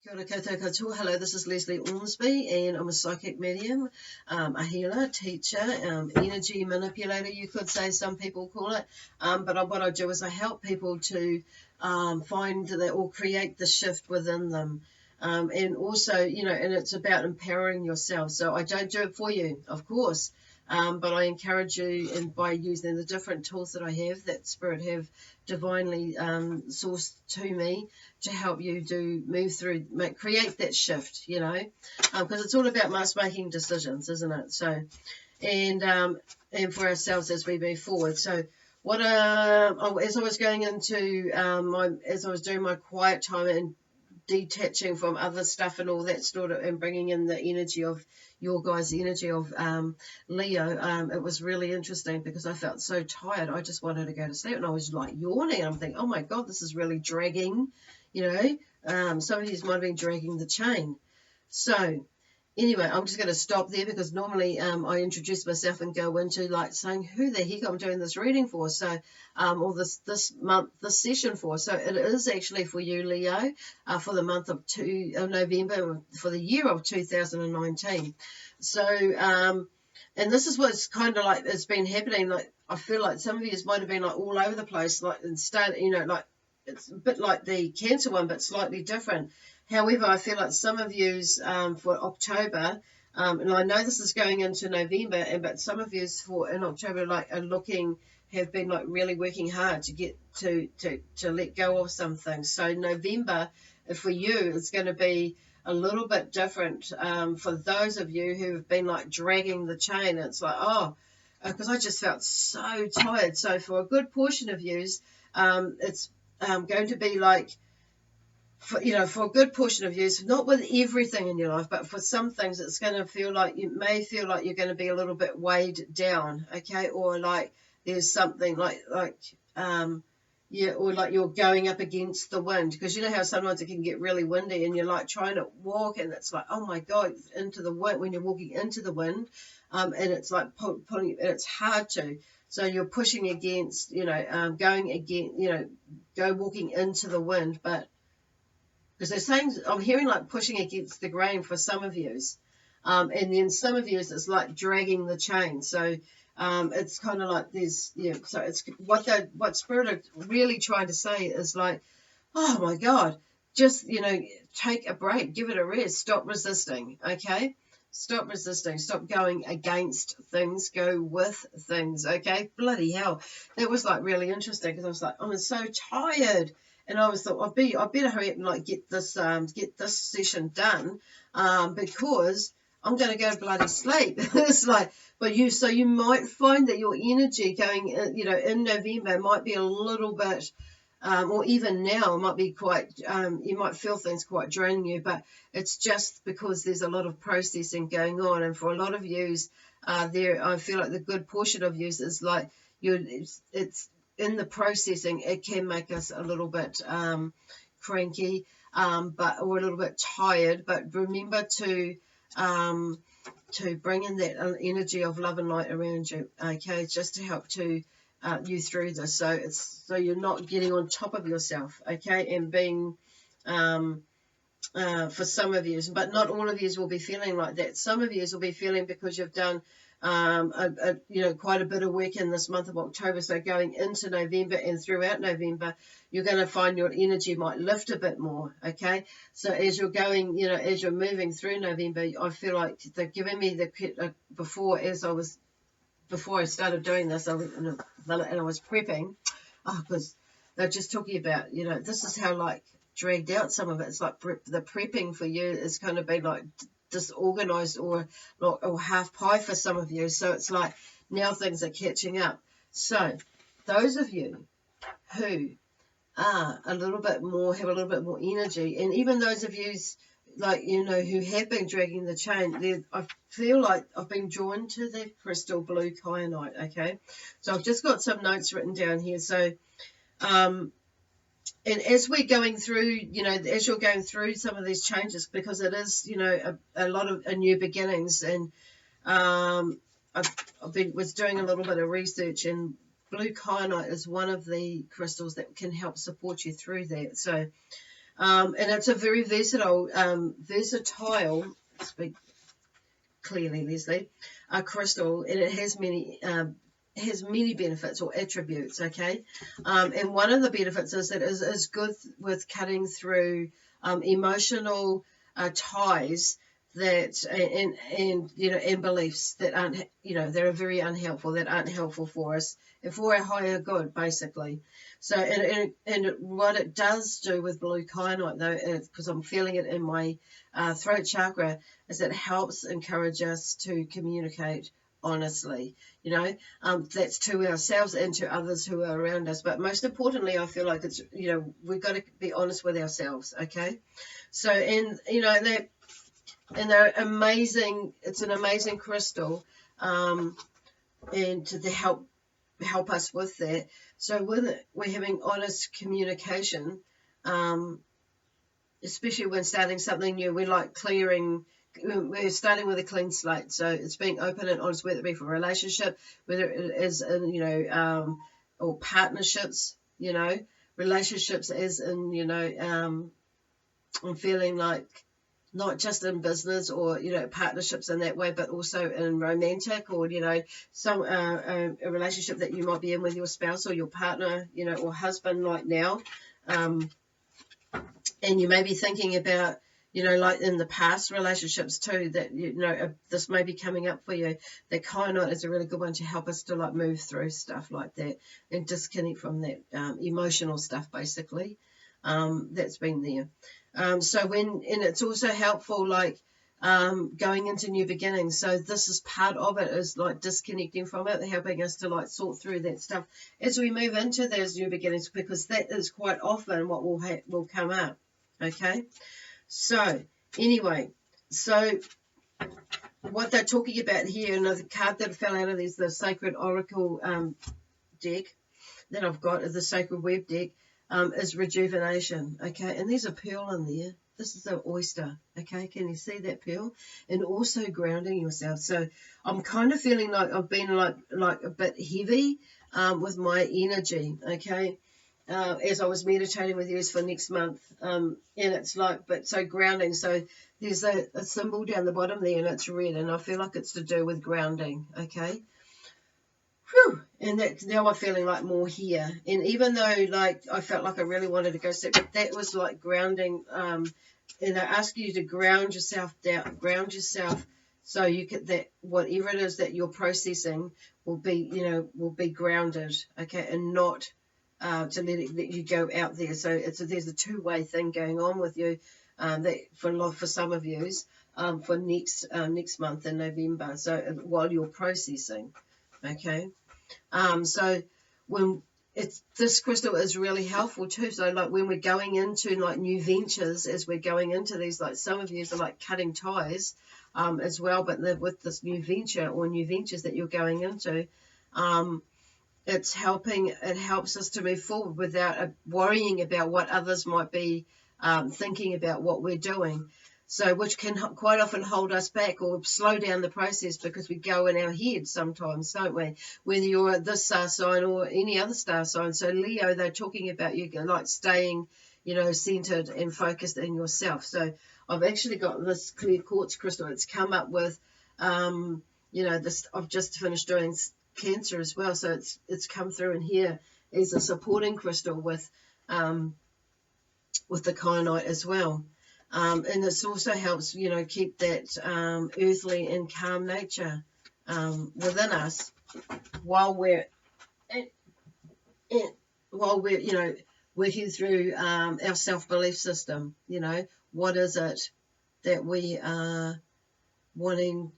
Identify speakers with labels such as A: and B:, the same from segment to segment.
A: Kia ora koutou katoa. Hello, this is Lesley Ormsby, and I'm a psychic medium, a healer, teacher, energy manipulator, you could say, some people call it. But what I do is I help people to find that or create the shift within them. And also, and it's about empowering yourself. So I don't do it for you, of course. But I encourage you, and by using the different tools that I have, that Spirit have divinely sourced to me, to help you move through, create that shift, because it's all about us making decisions, isn't it? So, and for ourselves as we move forward. So, as I was going into as I was doing my quiet time and detaching from other stuff and all that sort of, and bringing in the energy of your guys, the energy of Leo, it was really interesting because I felt so tired. I just wanted to go to sleep, and I was like yawning, and I'm thinking, oh my God, this is really dragging, some of you might have been dragging the chain. So anyway, I'm just going to stop there because normally I introduce myself and go into like saying who the heck I'm doing this reading for. So, or this month, this session for. So it is actually for you, Leo, for the month of November, for the year of 2019. So, and this is what's kind of like it's been happening. Like I feel like some of you might have been like all over the place, like and start, like it's a bit like the Cancer one, but slightly different. However, I feel like some of yous for October, and I know this is going into November, but some of yous for in October have been like really working hard to get to let go of some things. So November for you it's going to be a little bit different for those of you who have been like dragging the chain. It's like because I just felt so tired. So for a good portion of yous, it's going to be like for a good portion of you, not with everything in your life, but for some things, it's going to feel like you may feel like you're going to be a little bit weighed down, okay, or like there's something or like you're going up against the wind, because you know how sometimes it can get really windy and you're like trying to walk and it's like, oh my God, into the wind when you're walking into the wind, and it's like pulling, and it's hard to. So you're pushing against, going against, go walking into the wind, but because they're saying, I'm hearing like pushing against the grain for some of yous, and then some of yous it's like dragging the chain. So it's kind of like this, so it's what Spirit are really trying to say is like, oh my God, just take a break, give it a rest, stop resisting, okay. Stop resisting. Stop going against things. Go with things. Okay. Bloody hell. That was like really interesting because I was like, I'm so tired. And I was thought, I better hurry up and like get this session done, because I'm going to go to bloody sleep. It's like, so you might find that your energy going, in November might be a little bit, or even now, it might be quite, you might feel things quite draining you, but it's just because there's a lot of processing going on. And for a lot of yous, I feel like the good portion of yous is like, it's in the processing, it can make us a little bit cranky, or a little bit tired. But remember to bring in that energy of love and light around you, okay, just to help to you through this. So you're not getting on top of yourself, okay, and being for some of you, but not all of you will be feeling like that. Some of you will be feeling because you've done quite a bit of work in this month of October. So going into November and throughout November, you're going to find your energy might lift a bit more. Okay. So as you're going, as you're moving through November, I feel like they're giving me before I started doing this, and I was prepping, because they're just talking about, this is how like dragged out some of it. It's like the prepping for you is going to be like disorganized or half pie for some of you. So it's like now things are catching up. So those of you who are have a little bit more energy, and even those of you like, who have been dragging the chain, I feel like I've been drawn to the crystal blue kyanite, okay? So I've just got some notes written down here. So, and as we're going through, as you're going through some of these changes, because it is, a lot of new beginnings, and was doing a little bit of research, and blue kyanite is one of the crystals that can help support you through that. So, And it's a very versatile, speak clearly, Lesley, crystal, and it has many benefits or attributes. Okay, and one of the benefits is that it is good with cutting through emotional ties that and beliefs that aren't that are very unhelpful, that aren't helpful for us and for our higher good, basically. So and what it does do with blue kyanite, though, because I'm feeling it in my throat chakra, is it helps encourage us to communicate honestly, that's to ourselves and to others who are around us. But most importantly, I feel like it's, we've got to be honest with ourselves. Okay. So, and they're amazing. It's an amazing crystal, and to help us with that. So when we're having honest communication, especially when starting something new, we're like we're starting with a clean slate. So it's being open and honest, whether it be for a relationship, whether it is in, or partnerships, relationships as in, I'm feeling like not just in business or, partnerships in that way, but also in romantic or, some a relationship that you might be in with your spouse or your partner, or husband like now. And you may be thinking about, like in the past relationships too, that, this may be coming up for you. That kyanite is a really good one to help us to like move through stuff like that and disconnect from that emotional stuff, basically, that's been there. And it's also helpful, like, going into new beginnings. So this is part of it, is like disconnecting from it, helping us to like sort through that stuff as we move into those new beginnings, because that is quite often what will come up. Okay, so anyway, so what they're talking about here, and the card that fell out of this, the Sacred Oracle deck that I've got, the Sacred Web deck, is rejuvenation. Okay, and there's a pearl in there. This is an oyster. Okay, can you see that pearl? And also grounding yourself. So I'm kind of feeling like I've been like a bit heavy with my energy. Okay, as I was meditating with you for next month, and it's like, but so grounding. So there's a symbol down the bottom there, and it's red, and I feel like it's to do with grounding. Okay. Whew. And that now I'm feeling like more here. And even though like I felt like I really wanted to go sit, but that was like grounding. And I ask you to ground yourself down, ground yourself, so you get that whatever it is that you're processing will be grounded. Okay, and not to let you go out there. So there's a two-way thing going on with you, that for some of yous, for next month in November. So while you're processing. Okay, so when this crystal is really helpful too. So like when we're going into like new ventures, as we're going into these, like some of you are like cutting ties, as well. But with this new venture or new ventures that you're going into, it helps us to move forward without worrying about what others might be thinking about what we're doing. So which can quite often hold us back or slow down the process, because we go in our heads sometimes, don't we? Whether you're this star sign or any other star sign. So Leo, they're talking about you like staying, centered and focused in yourself. So I've actually got this clear quartz crystal. It's come up with, this. I've just finished doing Cancer as well. So it's come through in here as a supporting crystal with the kyanite as well. And this also helps, keep that earthly and calm nature within us while we're working through our self-belief system. What is it that we are wanting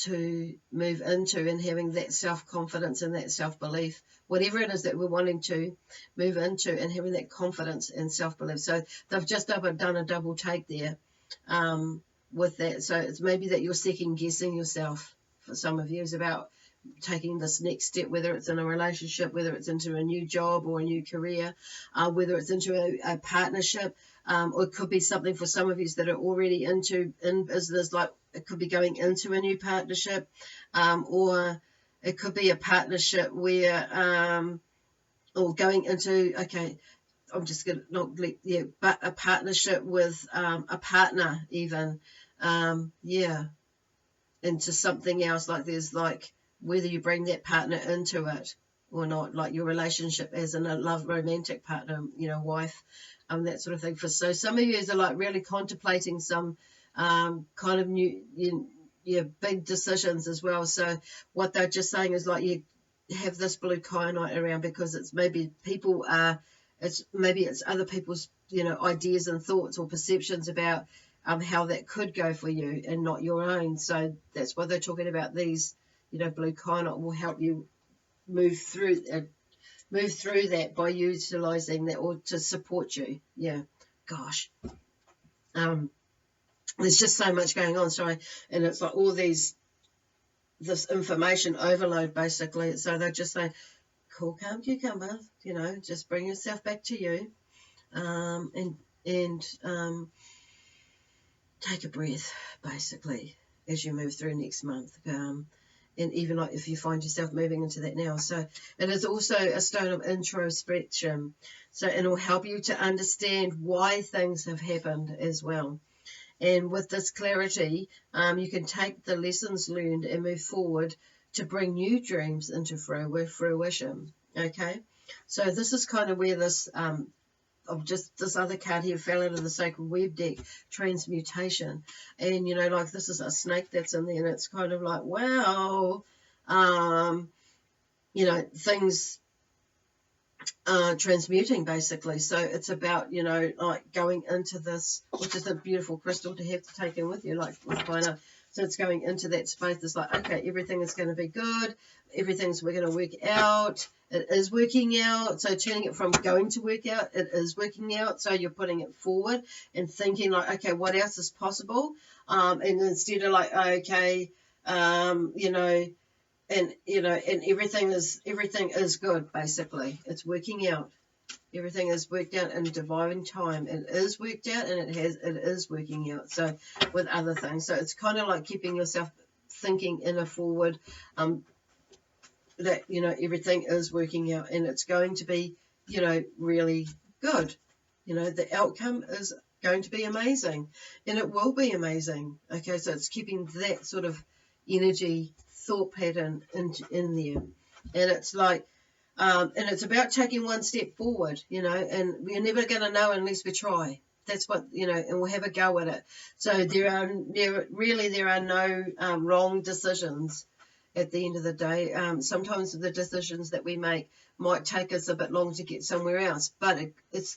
A: to move into, and having that self-confidence and that self-belief, whatever it is that we're wanting to move into, and having that confidence and self-belief. So they've just done a double take there with that. So it's maybe that you're second guessing yourself, for some of you, is about taking this next step, whether it's in a relationship, whether it's into a new job or a new career, whether it's into a partnership, or it could be something for some of you that are already in business, like it could be going into a new partnership, or it could be a partnership where, or going into, I'm just going to not, yeah, but a partnership with a partner even, yeah, into something else. Like there's like whether you bring that partner into it or not, like your relationship as in a love romantic partner, you know, wife, that sort of thing. For so some of you are like really contemplating some kind of new, yeah, big decisions as well. So what they're just saying is like you have this blue kyanite around because it's maybe people are, it's other people's, you know, ideas and thoughts or perceptions about how that could go for you and not your own. So that's why they're talking about these, you know, blue kyanite will help you move through that by utilizing that or to support you. Yeah, gosh, there's just so much going on. Sorry, and it's like all this information overload basically. So they're just saying, cool, calm cucumber, you know, just bring yourself back to you, and take a breath basically as you move through next month. And even like if you find yourself moving into that now. So it is also a stone of introspection. So it'll help you to understand why things have happened as well. And with this clarity, you can take the lessons learned and move forward to bring new dreams into fruition. Okay, so this is kind of where this of just this other card here fell out of the sacred web deck, transmutation. And you know, like this is a snake that's in there, and it's kind of like, wow, you know, things transmuting basically. So it's about, you know, like going into this, which is a beautiful crystal to have to take in with you, like with China. So it's going into that space. It's like, okay, everything is going to be good. We're going to work out. It is working out. So turning it from going to work out, it is working out. So you're putting it forward and thinking like, okay, what else is possible? And instead of like, okay, you know, and you know, and everything is good basically. It's working out. Everything is worked out in divine time. It is worked out, and it is working out. So with other things, so it's kind of like keeping yourself thinking in a forward, that you know everything is working out, and it's going to be, you know, really good. You know, the outcome is going to be amazing, and it will be amazing. Okay, so it's keeping that sort of energy, thought pattern in there, and it's like. And it's about taking one step forward, you know, and we're never going to know unless we try. That's what, you know, and we'll have a go at it. So there are no wrong decisions at the end of the day. Sometimes the decisions that we make might take us a bit long to get somewhere else, but it's,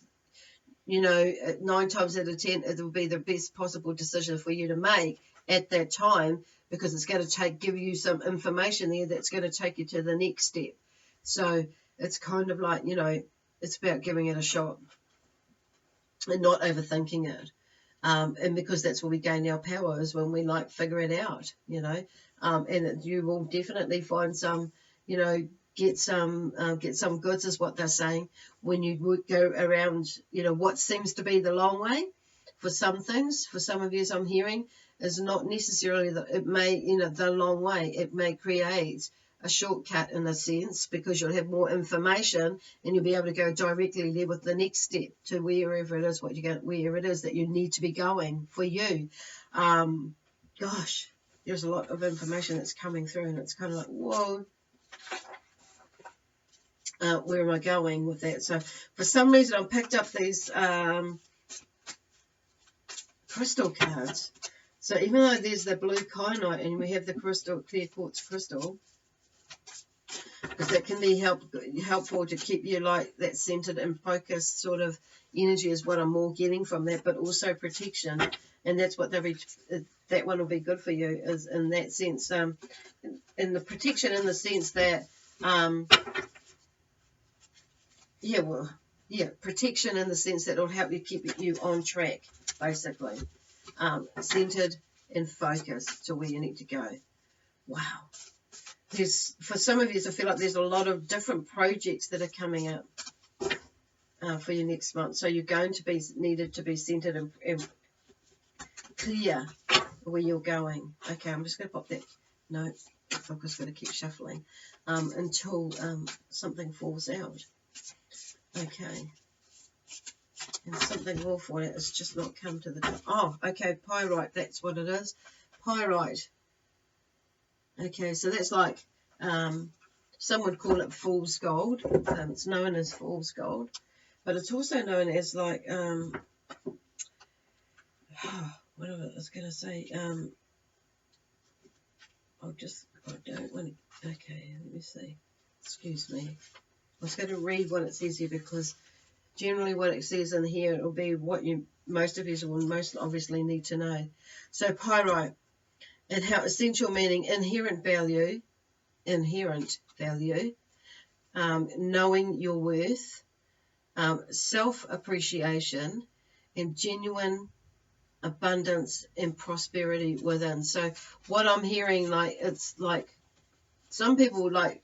A: you know, 9 times out of 10, it will be the best possible decision for you to make at that time, because it's going to give you some information there that's going to take you to the next step. So it's kind of like, you know, it's about giving it a shot and not overthinking it. And because that's where we gain our power, is when we like figure it out, you know. And you will definitely find some, you know, get some goods is what they're saying when you would go around, you know, what seems to be the long way for some things. For some of you, I'm hearing, is not necessarily it may, you know, the long way. It may create a shortcut in a sense, because you'll have more information and you'll be able to go directly there with the next step to wherever it is, where it is that you need to be going for you. Gosh, there's a lot of information that's coming through, and it's kind of like, whoa, where am I going with that? So for some reason I picked up these crystal cards. So even though there's the blue kyanite and we have the crystal, clear quartz crystal, because that can be helpful to keep you like that centered and focused sort of energy is what I'm more getting from that, but also protection. And that's what that one will be good for you, is in that sense, in the protection, in the sense that protection in the sense that it'll help you keep you on track basically, centered and focused to where you need to go. Wow. For some of you, I feel like there's a lot of different projects that are coming up for you next month. So you're going to be needed to be centered and clear where you're going. Okay, I'm just going to pop that note. I'm just going to keep shuffling until something falls out. Okay. And something will for it. It's just not come to the top. Oh, okay, pyrite. That's what it is. Pyrite. Okay, so that's like, some would call it fool's gold. It's known as fool's gold. But it's also known as like, what I was going to say, I don't want to, okay, let me see. Excuse me. I was going to read what it says here, because generally what it says in here, it will be what most of you will most obviously need to know. So pyrite, and how essential meaning inherent value, knowing your worth, self-appreciation, and genuine abundance and prosperity within. So what I'm hearing, like, it's like some people like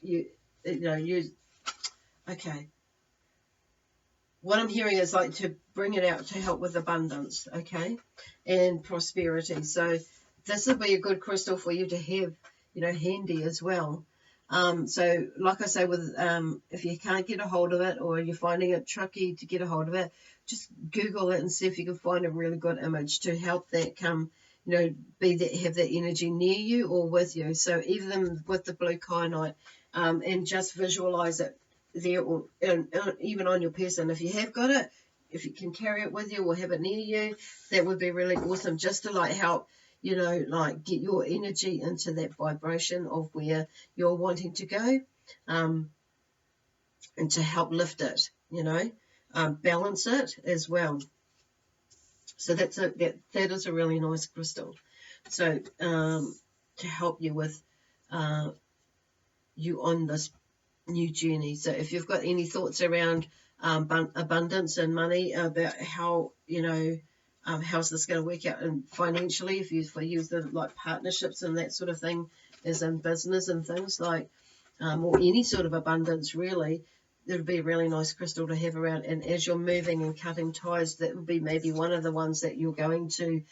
A: okay. What I'm hearing is like to bring it out to help with abundance, okay, and prosperity. So this will be a good crystal for you to have, handy as well. So like I say, with if you can't get a hold of it, or you're finding it tricky to get a hold of it, just Google it and see if you can find a really good image to help that come, have that energy near you or with you. So even with the blue kyanite, and just visualize it there, or even on your person. If you have got it, if you can carry it with you or have it near you, that would be really awesome, just to like help, like get your energy into that vibration of where you're wanting to go, and to help lift it, balance it as well. So that is a really nice crystal. So to help you with you on this new journey. So if you've got any thoughts around abundance and money, about how, how's this going to work out, and financially, if you use the like partnerships and that sort of thing, as in business and things like, or any sort of abundance really, it would be a really nice crystal to have around. And as you're moving and cutting ties, that would be maybe one of the ones that you're going to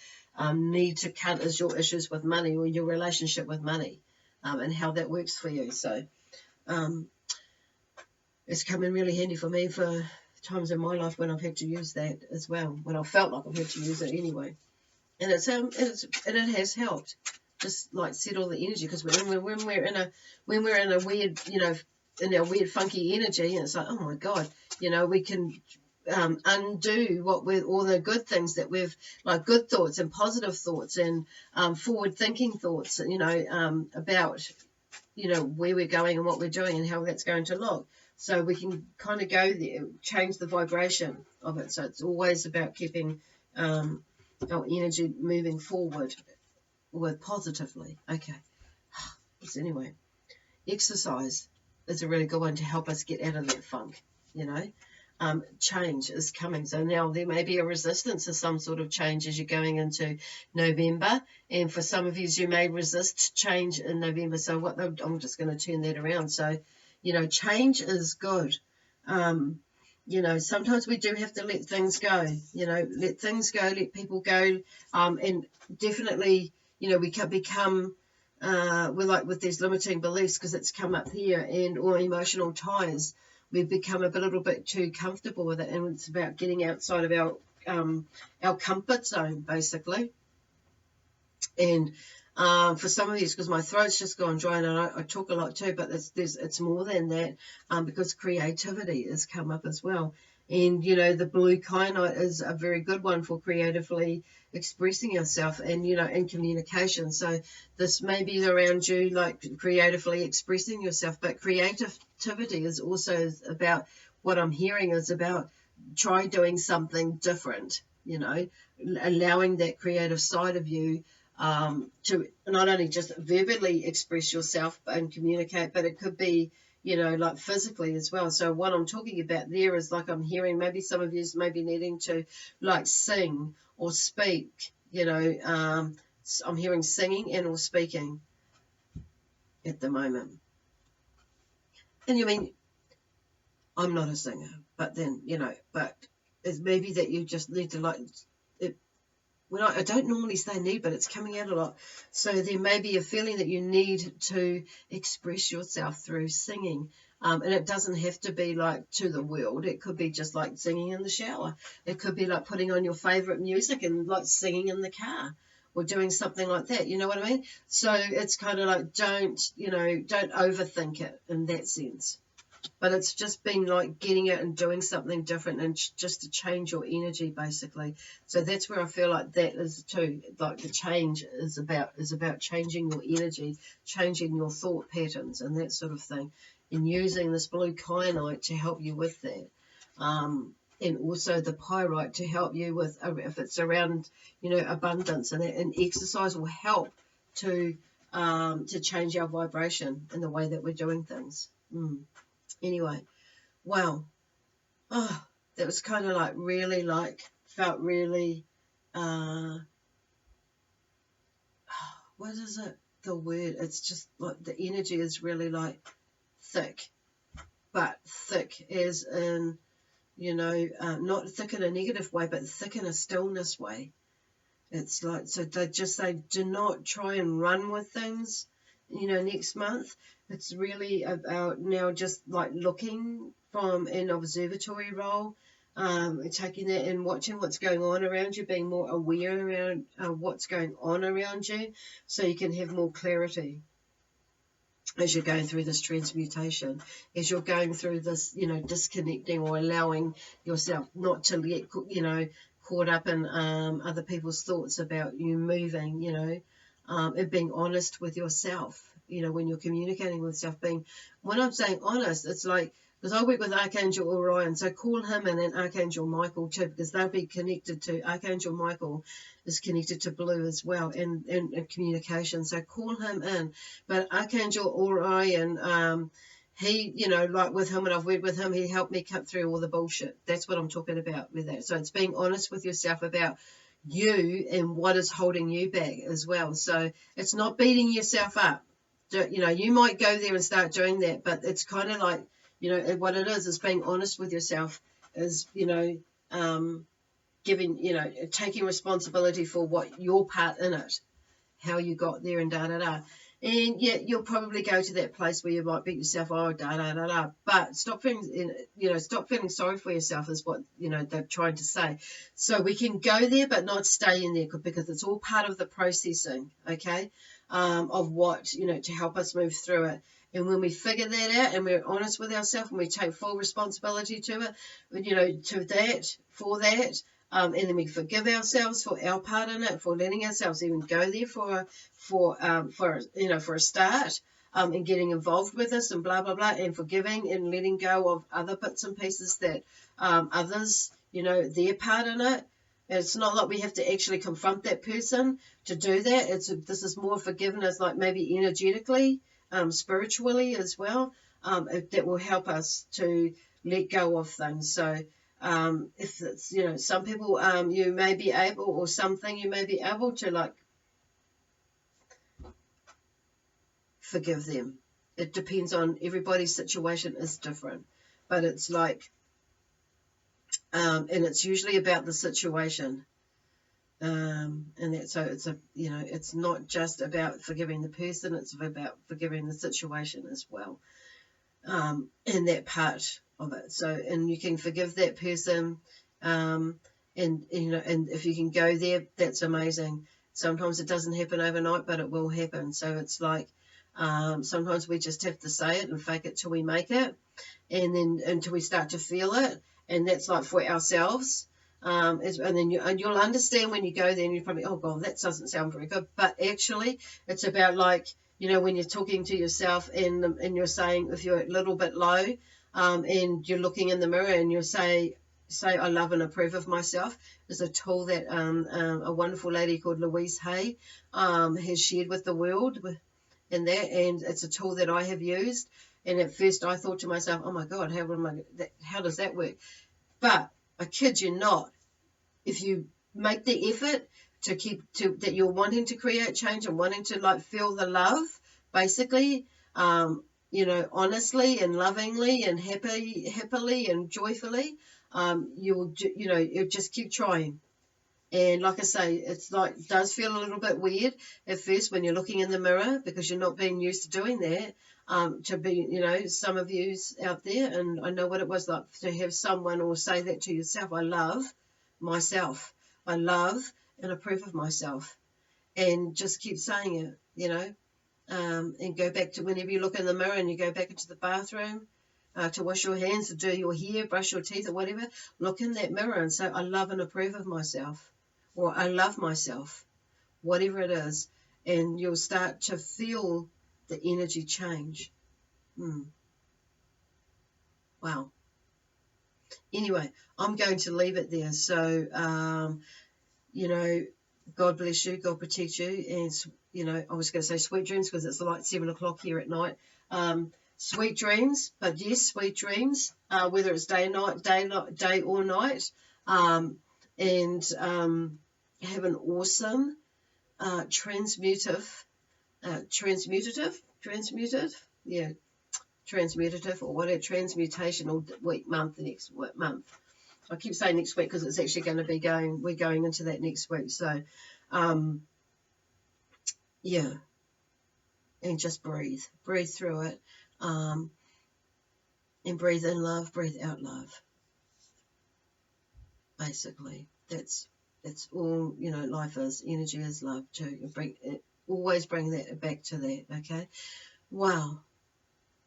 A: need to cut, is your issues with money, or your relationship with money, and how that works for you. So it's come in really handy for me for times in my life when I've had to use that as well, when I felt like I've had to use it anyway. And it has helped, just like settle the energy, because when we're in a weird, in our weird funky energy, and it's like, oh my God, we can undo all the good things that we've, like good thoughts and positive thoughts and forward thinking thoughts, about where we're going and what we're doing and how that's going to look. So we can kind of go there, change the vibration of it. So it's always about keeping our energy moving forward with positively. Okay. So anyway, exercise is a really good one to help us get out of that funk, Change is coming. So now there may be a resistance to some sort of change as you're going into November. And for some of you may resist change in November. So I'm just going to turn that around. So, change is good. Sometimes we do have to let things go, let things go, let people go. And definitely, we can become, we're like with these limiting beliefs, because it's come up here, or emotional ties. We've become a little bit too comfortable with it, and it's about getting outside of our comfort zone, basically. And for some of you, because my throat's just gone dry, and I talk a lot too, but it's more than that, because creativity has come up as well. And, the blue kyanite is a very good one for creatively expressing yourself and, in communication. So this may be around you, like creatively expressing yourself, but creativity is also about, what I'm hearing is about, try doing something different, allowing that creative side of you to not only just verbally express yourself and communicate, but it could be, like physically as well. So what I'm talking about there is, like, I'm hearing maybe some of you may be needing to like sing or speak, I'm hearing singing and or speaking at the moment. And I'm not a singer, but then, but it's maybe that you just need to like, I don't normally say need, but it's coming out a lot. So there may be a feeling that you need to express yourself through singing, And it doesn't have to be like to the world. It could be just like singing in the shower. It could be like putting on your favorite music and like singing in the car or doing something like that. You know what I mean? So it's kind of like don't overthink it in that sense. But it's just been like getting out and doing something different and just to change your energy basically. So that's where I feel like that is too. Like the change is about changing your energy, changing your thought patterns and that sort of thing, and using this blue kyanite to help you with that. And also the pyrite to help you with if it's around abundance, and exercise will help to change our vibration and the way that we're doing things. Anyway, wow. Oh, that was kind of like really felt really, what is it? The word, it's just like the energy is really like thick, but thick as in, not thick in a negative way, but thick in a stillness way. It's like, so they just say, do not try and run with things, next month. It's really about now just like looking from an observatory role, taking that and watching what's going on around you, being more aware around what's going on around you, so you can have more clarity as you're going through this transmutation, as you're going through this, disconnecting or allowing yourself not to get, caught up in other people's thoughts about you moving, and being honest with yourself, when you're communicating with yourself. When I'm saying honest, it's like, because I work with Archangel Orion, so call him in, and Archangel Michael too, because they'll be connected to, Archangel Michael is connected to blue as well in communication, so call him in. But Archangel Orion, he, like with him, when I've worked with him, he helped me cut through all the bullshit. That's what I'm talking about with that. So it's being honest with yourself about you and what is holding you back as well. So it's not beating yourself up. You might go there and start doing that, but it's kind of like, what it is being honest with yourself, is, taking responsibility for what your part in it, how you got there, and da-da-da. And yeah, you'll probably go to that place where you might beat yourself, oh, da-da-da-da. But stop feeling sorry for yourself is what, they're trying to say. So we can go there, but not stay in there, because it's all part of the processing, okay, of what, to help us move through it. And when we figure that out and we're honest with ourselves and we take full responsibility to it, for that, and then we forgive ourselves for our part in it, for letting ourselves even go there for a start, and getting involved with us and blah blah blah, and forgiving and letting go of other bits and pieces that others, their part in it. It's not like we have to actually confront that person to do that. This is more forgiveness, like maybe energetically, spiritually as well, that will help us to let go of things. So if it's, some people, you may be able, or something you may be able to like forgive them. It depends on, everybody's situation is different, but it's like, and it's usually about the situation. And that, so it's not just about forgiving the person, it's about forgiving the situation as well, in that part of it. So, and you can forgive that person, and if you can go there, that's amazing. Sometimes it doesn't happen overnight, but it will happen. So it's like, sometimes we just have to say it and fake it till we make it, and then until we start to feel it, and that's like for ourselves. And then you'll understand when you go there, and you're probably, oh God, that doesn't sound very good. But actually, it's about like, when you're talking to yourself and you're saying, if you're a little bit low, and you're looking in the mirror and you say I love and approve of myself, is a tool that a wonderful lady called Louise Hay has shared with the world, and it's a tool that I have used. And at first I thought to myself, oh my God, how does that work? But I kid you not, if you make the effort that you're wanting to create change and wanting to like feel the love, basically, honestly and lovingly and happily and joyfully, you'll just keep trying. And like I say, it's like, does feel a little bit weird at first when you're looking in the mirror, because you're not being used to doing that. To be, some of yous out there, and I know what it was like to have someone or say that to yourself. I love myself. I love and approve of myself. And just keep saying it, and go back to whenever you look in the mirror and you go back into the bathroom to wash your hands, to do your hair, brush your teeth or whatever, look in that mirror and say, I love and approve of myself, or I love myself, whatever it is. And you'll start to feel the energy change. Wow. Anyway, I'm going to leave it there. So, God bless you, God protect you, and I was going to say sweet dreams because it's like 7 o'clock here at night. Sweet dreams, but yes, sweet dreams, whether it's day or night, and have an awesome transmutative, yeah, transmutative or whatever, transmutational week, month, the next month. I keep saying next week because it's actually going to be we're going into that next week. So, yeah, and just breathe through it, and breathe in love, breathe out love. Basically, that's all, life is, energy is love too. Always bring that back to that, okay? Wow.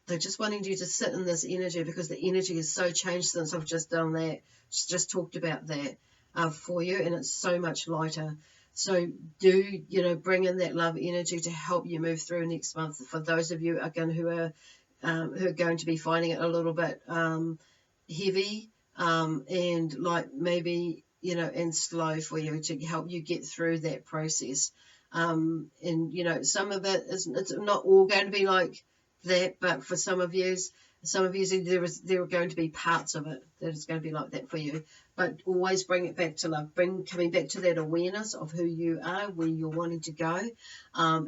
A: They're just wanting you to sit in this energy because the energy is so changed since I've just done that, just talked about that for you, and it's so much lighter. So do, bring in that love energy to help you move through next month. For those of you who are going to be finding it a little bit heavy, and like maybe, and slow for you, to help you get through that process. And, some of it it's not all going to be like that, but for some of you there are going to be parts of it that is going to be like that for you. But always bring it back to love, coming back to that awareness of who you are, where you're wanting to go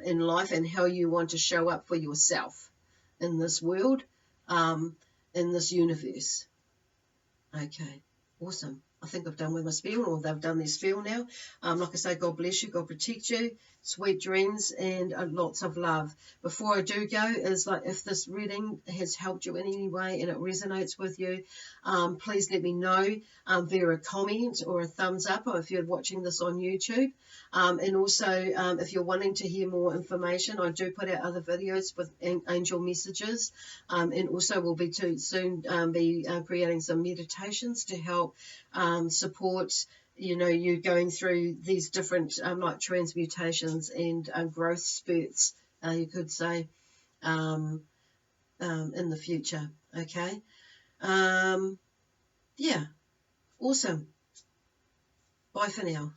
A: in life, and how you want to show up for yourself in this world, in this universe. Okay, awesome. I think I've done with my spiel, or they've done their spiel now. Like I say, God bless you, God protect you, sweet dreams, and lots of love. Before I do go, is like, if this reading has helped you in any way and it resonates with you, please let me know via a comment or a thumbs up, or if you're watching this on YouTube. And also, if you're wanting to hear more information, I do put out other videos with angel messages, and also we'll be soon creating some meditations to help support you going through these different like transmutations and growth spurts, you could say, in the future. Okay. Yeah, awesome. Bye for now.